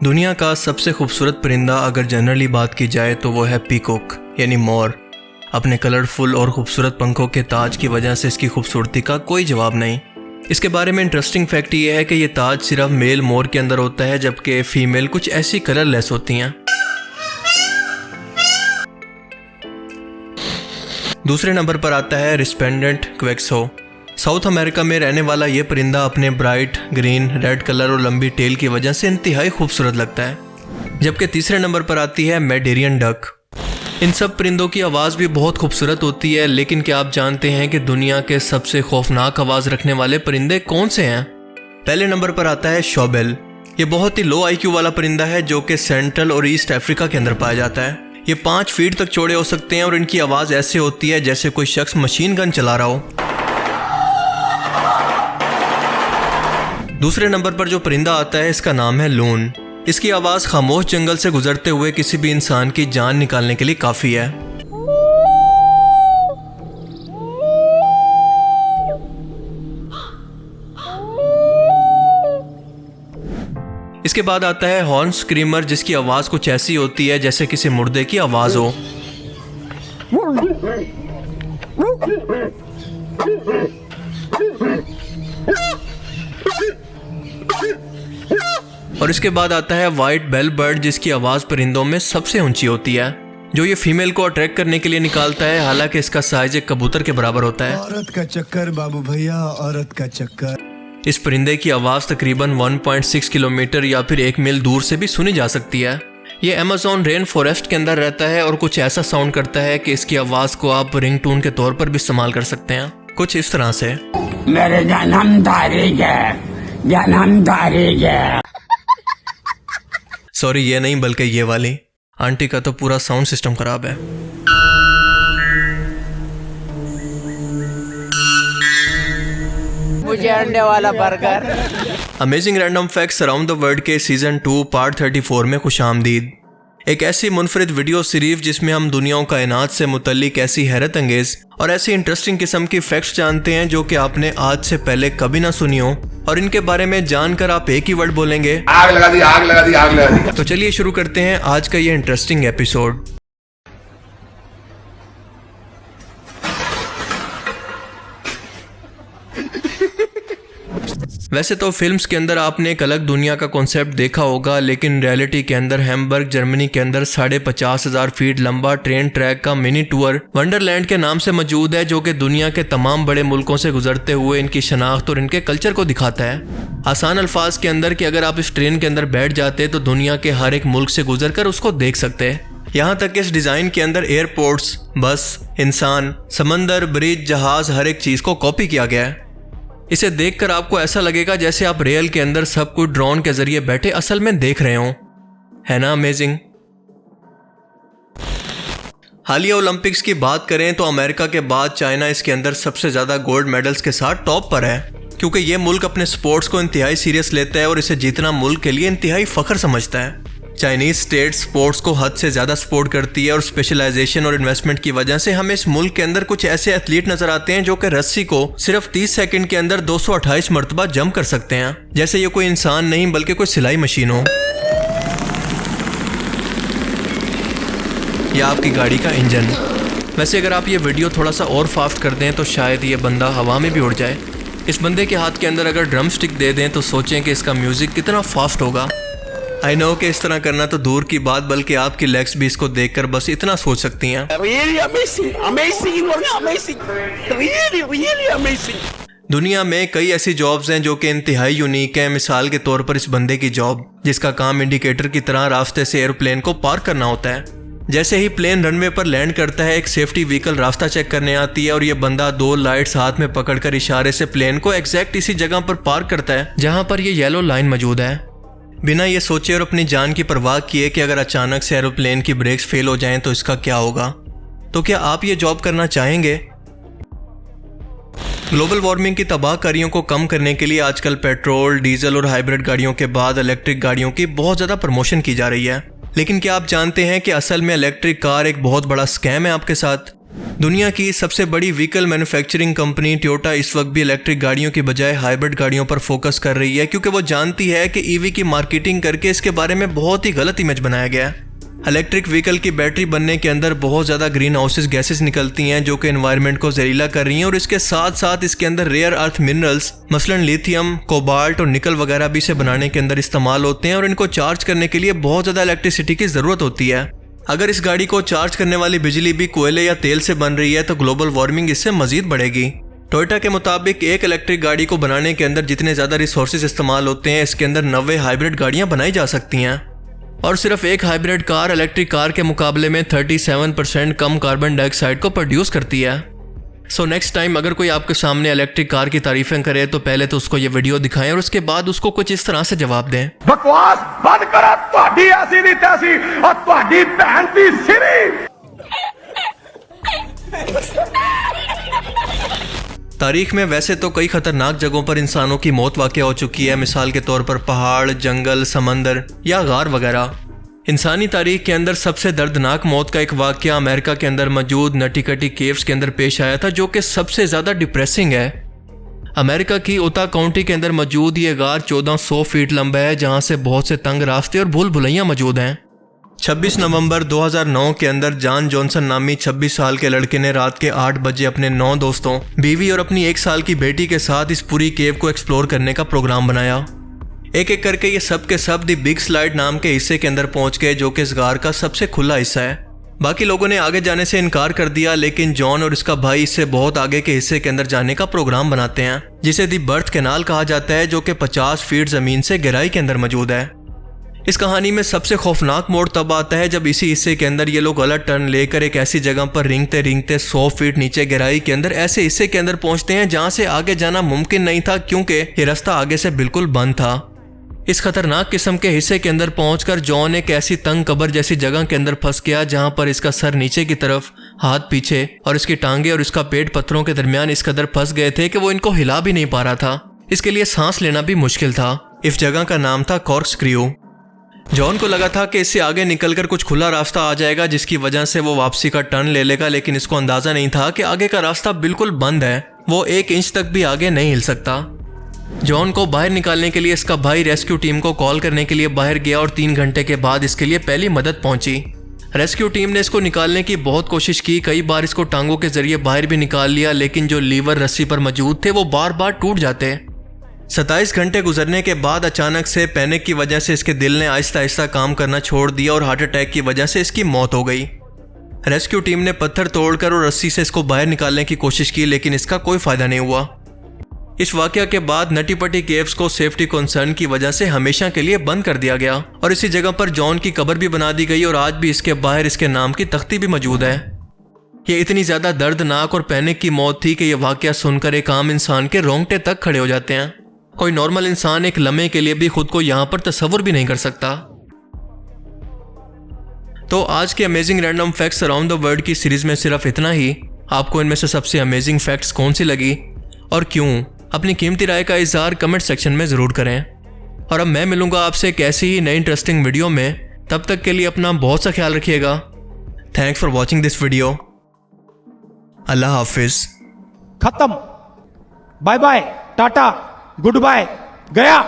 दुनिया का सबसे खूबसूरत परिंदा अगर जनरली बात की जाए तो वो है पीकॉक यानी मोर। अपने कलरफुल और खूबसूरत पंखों के ताज की वजह से इसकी खूबसूरती का कोई जवाब नहीं। इसके बारे में इंटरेस्टिंग फैक्ट ये है कि ये ताज सिर्फ मेल मोर के अंदर होता है, जबकि फीमेल कुछ ऐसी कलरलेस होती हैं। दूसरे नंबर पर आता है रिस्प्लेंडेंट क्वेक्सो। साउथ अमेरिका में रहने वाला ये परिंदा अपने ब्राइट ग्रीन रेड कलर और लंबी टेल की वजह से इंतहाई खूबसूरत लगता है। जबकि तीसरे नंबर पर आती है मैडेरियन डक। इन सब परिंदों की आवाज़ भी बहुत खूबसूरत होती है, लेकिन क्या आप जानते हैं कि दुनिया के सबसे खौफनाक आवाज़ रखने वाले परिंदे कौन से हैं? पहले नंबर पर आता है शॉबेल। ये बहुत ही लो IQ वाला परिंदा है जो कि सेंट्रल और ईस्ट अफ्रीका के अंदर पाया जाता है। ये 5 फीट तक चौड़े हो सकते हैं और इनकी आवाज़ ऐसे होती है जैसे कोई शख्स मशीन गन चला रहा हो। दूसरे नंबर पर जो परिंदा आता है इसका नाम है लून। इसकी आवाज़ खामोश जंगल से गुजरते हुए किसी भी इंसान की जान निकालने के लिए काफ़ी है। इसके बाद आता है हॉर्न स्क्रीमर, जिसकी आवाज़ कुछ ऐसी होती है जैसे किसी मुर्दे की आवाज़ हो। और इसके बाद आता है वाइट बेल बर्ड, जिसकी आवाज़ परिंदों में सबसे ऊंची होती है, जो ये फीमेल को अट्रैक्ट करने के लिए निकालता है। हालांकि इसका साइज एक कबूतर के बराबर होता है। औरत का चक्कर बाबू भैया, औरत का चक्कर। इस परिंदे की आवाज़ तकरीबन 1.6 किलोमीटर या फिर 1 मील दूर से भी सुनी जा सकती है। ये अमेज़न रेन फॉरेस्ट के अंदर रहता है और कुछ ऐसा साउंड करता है कि इसकी आवाज़ को आप रिंगटोन के तौर पर भी इस्तेमाल कर सकते हैं, कुछ इस तरह से। मेरे जन्म तारीख है। सॉरी, ये नहीं बल्कि ये वाली। आंटी का तो पूरा साउंड सिस्टम खराब है। मुझे अंडे वाला burger. Amazing random facts around the world के सीजन 2 पार्ट 34 में खुशामदीद। एक ऐसी मुनफरिद वीडियो सीरीज जिसमें हम दुनियाओं कायनात से मुतल्लिक ऐसी हैरत अंगेज और ऐसी इंटरेस्टिंग किस्म की फैक्ट्स जानते हैं जो कि आपने आज से पहले कभी ना सुनी हो, और इनके बारे में जानकर आप एक ही वर्ड बोलेंगे, आग लगा दी, आग लगा दी, आग लगा दी। तो चलिए शुरू करते हैं आज का ये इंटरेस्टिंग एपिसोड। वैसे तो फिल्म्स के अंदर आपने एक अलग दुनिया का कॉन्सेप्ट देखा होगा, लेकिन रियलिटी के अंदर हैम्बर्ग जर्मनी के अंदर 50,500 फीट लंबा ट्रेन ट्रैक का मिनी टूर वंडरलैंड के नाम से मौजूद है, जो कि दुनिया के तमाम बड़े मुल्कों से गुजरते हुए इनकी शनाख्त और इनके कल्चर को दिखाता है। आसान अल्फाज के अंदर कि अगर आप इस ट्रेन के अंदर बैठ जाते तो दुनिया के हर एक मुल्क से गुजर कर उसको देख सकते हैं। यहाँ तक कि इस डिज़ाइन के अंदर एयरपोर्ट्स, बस, इंसान, समंदर, ब्रिज, जहाज, हर एक चीज़ को कॉपी किया गया है। इसे देखकर आपको ऐसा लगेगा जैसे आप रेल के अंदर सब कुछ ड्रोन के जरिए बैठे असल में देख रहे हो। है ना अमेजिंग? हालिया ओलंपिक्स की बात करें तो अमेरिका के बाद चाइना इसके अंदर सबसे ज़्यादा गोल्ड मेडल्स के साथ टॉप पर है, क्योंकि ये मुल्क अपने स्पोर्ट्स को इंतहाई सीरियस लेता है और इसे जीतना मुल्क के लिए इंतहाई फख्र समझता है। चाइनीज स्टेट स्पोर्ट्स को हद से ज़्यादा सपोर्ट करती है और स्पेशलाइजेशन और इन्वेस्टमेंट की वजह से हमें इस मुल्क के अंदर कुछ ऐसे एथलीट नजर आते हैं जो कि रस्सी को सिर्फ 30 सेकंड के अंदर 228 मरतबा जंप कर सकते हैं, जैसे ये कोई इंसान नहीं बल्कि कोई सिलाई मशीन हो या आपकी गाड़ी का इंजन। वैसे अगर आप ये वीडियो थोड़ा सा और फास्ट कर दें तो शायद ये बंदा हवा में भी उड़ जाए। इस बंदे के हाथ के अंदर अगर ड्रम स्टिक दे दें तो सोचें कि इसका म्यूजिक कितना फास्ट होगा। आई नो कि इस तरह करना तो दूर की बात, बल्कि आपकी लेग्स भी इसको देखकर बस इतना सोच सकती हैं। दुनिया में कई ऐसी जॉब्स हैं जो कि इंतहाई यूनिक हैं। मिसाल के तौर पर इस बंदे की जॉब, जिसका काम इंडिकेटर की तरह रास्ते से एयरप्लेन को पार्क करना होता है। जैसे ही प्लेन रनवे पर लैंड करता है, एक सेफ्टी व्हीकल रास्ता चेक करने आती है और ये बंदा 2 लाइट्स हाथ में पकड़कर इशारे से प्लेन को एग्जैक्ट इसी जगह पर पार्क करता है जहां पर ये येलो लाइन मौजूद है। बिना ये सोचे और अपनी जान की परवाह किए कि अगर अचानक से एरोप्लेन की ब्रेक्स फेल हो जाएं तो इसका क्या होगा। तो क्या आप ये जॉब करना चाहेंगे? ग्लोबल वार्मिंग की तबाहकारियों को कम करने के लिए आजकल पेट्रोल, डीजल और हाइब्रिड गाड़ियों के बाद इलेक्ट्रिक गाड़ियों की बहुत ज़्यादा प्रमोशन की जा रही है। लेकिन क्या आप जानते हैं कि असल में इलेक्ट्रिक कार एक बहुत बड़ा स्कैम है आपके साथ? दुनिया की सबसे बड़ी व्हीकल मैन्युफैक्चरिंग कंपनी टोयोटा इस वक्त भी इलेक्ट्रिक गाड़ियों की बजाय हाइब्रिड गाड़ियों पर फोकस कर रही है, क्योंकि वो जानती है कि ईवी की मार्केटिंग करके इसके बारे में बहुत ही गलत इमेज बनाया गया है। इलेक्ट्रिक व्हीकल की बैटरी बनने के अंदर बहुत ज़्यादा ग्रीन हाउसेस गैसेस निकलती हैं जो कि एनवायरनमेंट को जहरीला कर रही हैं, और इसके साथ साथ इसके अंदर रेयर अर्थ मिनरल्स मसलन लिथियम, कोबाल्ट और निकल वगैरह भी इसे बनाने के अंदर इस्तेमाल होते हैं, और इनको चार्ज करने के लिए बहुत ज़्यादा इलेक्ट्रिसिटी की ज़रूरत होती है। अगर इस गाड़ी को चार्ज करने वाली बिजली भी कोयले या तेल से बन रही है तो ग्लोबल वार्मिंग इससे मजीद बढ़ेगी। टोयोटा के मुताबिक एक इलेक्ट्रिक गाड़ी को बनाने के अंदर जितने ज़्यादा रिसोर्सेज इस्तेमाल होते हैं, इसके अंदर 90 हाइब्रिड गाड़ियाँ बनाई जा सकती हैं, और सिर्फ एक हाइब्रिड कार इलेक्ट्रिक कार के मुकाबले में 37% कम कार्बन डाइऑक्साइड को प्रोड्यूस करती है। सो नेक्स्ट टाइम अगर कोई आपके सामने इलेक्ट्रिक कार की तारीफें करे तो पहले तो उसको ये वीडियो दिखाएं और उसके बाद उसको कुछ इस तरह से जवाब दें। बकवास बंद करा, ਤੁਹਾਡੀ ऐसी नहीं तैसी और ਤੁਹਾਡੀ बहन दी सिरी। तारीख में वैसे तो कई खतरनाक जगहों पर इंसानों की मौत वाक़या हो चुकी है, मिसाल के तौर पर पहाड़, जंगल, समंदर या गार वगैरह। इंसानी तारीख के अंदर सबसे दर्दनाक मौत का एक वाक़या अमेरिका के अंदर मौजूद नटीकटी केव्स के अंदर पेश आया था, जो कि सबसे ज़्यादा डिप्रेसिंग है। अमेरिका की उता काउंटी के अंदर मौजूद ये गार 1400 फीट लंबा है, जहाँ से बहुत से तंग रास्ते और भूल भुलैया मौजूद हैं। 26 नवंबर 2009 के अंदर जॉन जॉनसन नामी 26 साल के लड़के ने रात के 8 बजे अपने 9 दोस्तों, बीवी और अपनी 1 साल की बेटी के साथ इस पूरी केव को एक्सप्लोर करने का प्रोग्राम बनाया। एक एक करके ये सब के सब दी बिग स्लाइड नाम के हिस्से के अंदर पहुंच गए, जो कि इस गार का सबसे खुला हिस्सा है। बाकी लोगों ने आगे जाने से इनकार कर दिया, लेकिन जॉन और इसका भाई इससे बहुत आगे के हिस्से के अंदर जाने का प्रोग्राम बनाते हैं, जिसे दी बर्थ कैनाल कहा जाता है, जो कि 50 फीट जमीन से गहराई के अंदर मौजूद है। इस कहानी में सबसे खौफनाक मोड़ तब आता है जब इसी हिस्से के अंदर ये लोग गलत टर्न लेकर एक ऐसी जगह पर रेंगते रेंगते 100 फीट नीचे गहराई के अंदर ऐसे हिस्से के अंदर पहुंचते हैं जहां से आगे जाना मुमकिन नहीं था, क्योंकि ये रास्ता आगे से बिल्कुल बंद था। इस खतरनाक किस्म के हिस्से के अंदर पहुंचकर जॉन एक ऐसी तंग कब्र जैसी जगह के अंदर फंस गया, जहां पर इसका सर नीचे की तरफ, हाथ पीछे और इसकी टांगे और इसका पेट पत्थरों के दरमियान इस कदर फंस गए थे कि वो इनको हिला भी नहीं पा रहा था। इसके लिए सांस लेना भी मुश्किल था। इस जगह का नाम था कॉर्कस्क्रू। जॉन को लगा था कि इससे आगे निकलकर कुछ खुला रास्ता आ जाएगा, जिसकी वजह से वो वापसी का टर्न ले लेगा, लेकिन इसको अंदाजा नहीं था कि आगे का रास्ता बिल्कुल बंद है, वो 1 इंच तक भी आगे नहीं हिल सकता। जॉन को बाहर निकालने के लिए इसका भाई रेस्क्यू टीम को कॉल करने के लिए बाहर गया, और 3 घंटे के बाद इसके लिए पहली मदद पहुंची। रेस्क्यू टीम ने इसको निकालने की बहुत कोशिश की, कई बार इसको टांगों के जरिए बाहर भी निकाल लिया, लेकिन जो लीवर रस्सी पर मौजूद थे वो बार बार टूट जाते। 27 घंटे गुजरने के बाद अचानक से पैनिक की वजह से इसके दिल ने आहिस्ता आहिस्ता काम करना छोड़ दिया, और हार्ट अटैक की वजह से इसकी मौत हो गई। रेस्क्यू टीम ने पत्थर तोड़कर और रस्सी से इसको बाहर निकालने की कोशिश की, लेकिन इसका कोई फायदा नहीं हुआ। इस वाकया के बाद नटीपटी केव्स को सेफ्टी कंसर्न की वजह से हमेशा के लिए बंद कर दिया गया, और इसी जगह पर जॉन की कब्र भी बना दी गई, और आज भी इसके बाहर इसके नाम की तख्ती भी मौजूद है। ये इतनी ज्यादा दर्दनाक और पैनिक की मौत थी कि यह वाकया सुनकर एक आम इंसान के रोंगटे तक खड़े हो जाते हैं। कोई नॉर्मल इंसान एक लम्हे के लिए भी खुद को यहां पर तस्वुर भी नहीं कर सकता। तो आज के amazing random facts around the world की सीरीज में सिर्फ इतना ही। आपको इनमें से सबसे अमेजिंग फैक्ट्स कौन सी लगी और क्यों, अपनी कीमती राय का इजहार कमेंट सेक्शन में ज़रूर करें। और अब मैं मिलूंगा आपसे एक ऐसी ही नई इंटरेस्टिंग वीडियो में। तब तक के लिए अपना बहुत सा ख्याल रखिएगा। Thanks for watching this video. Allah हाफिज। खत्म। Bye bye, tata, goodbye, गया।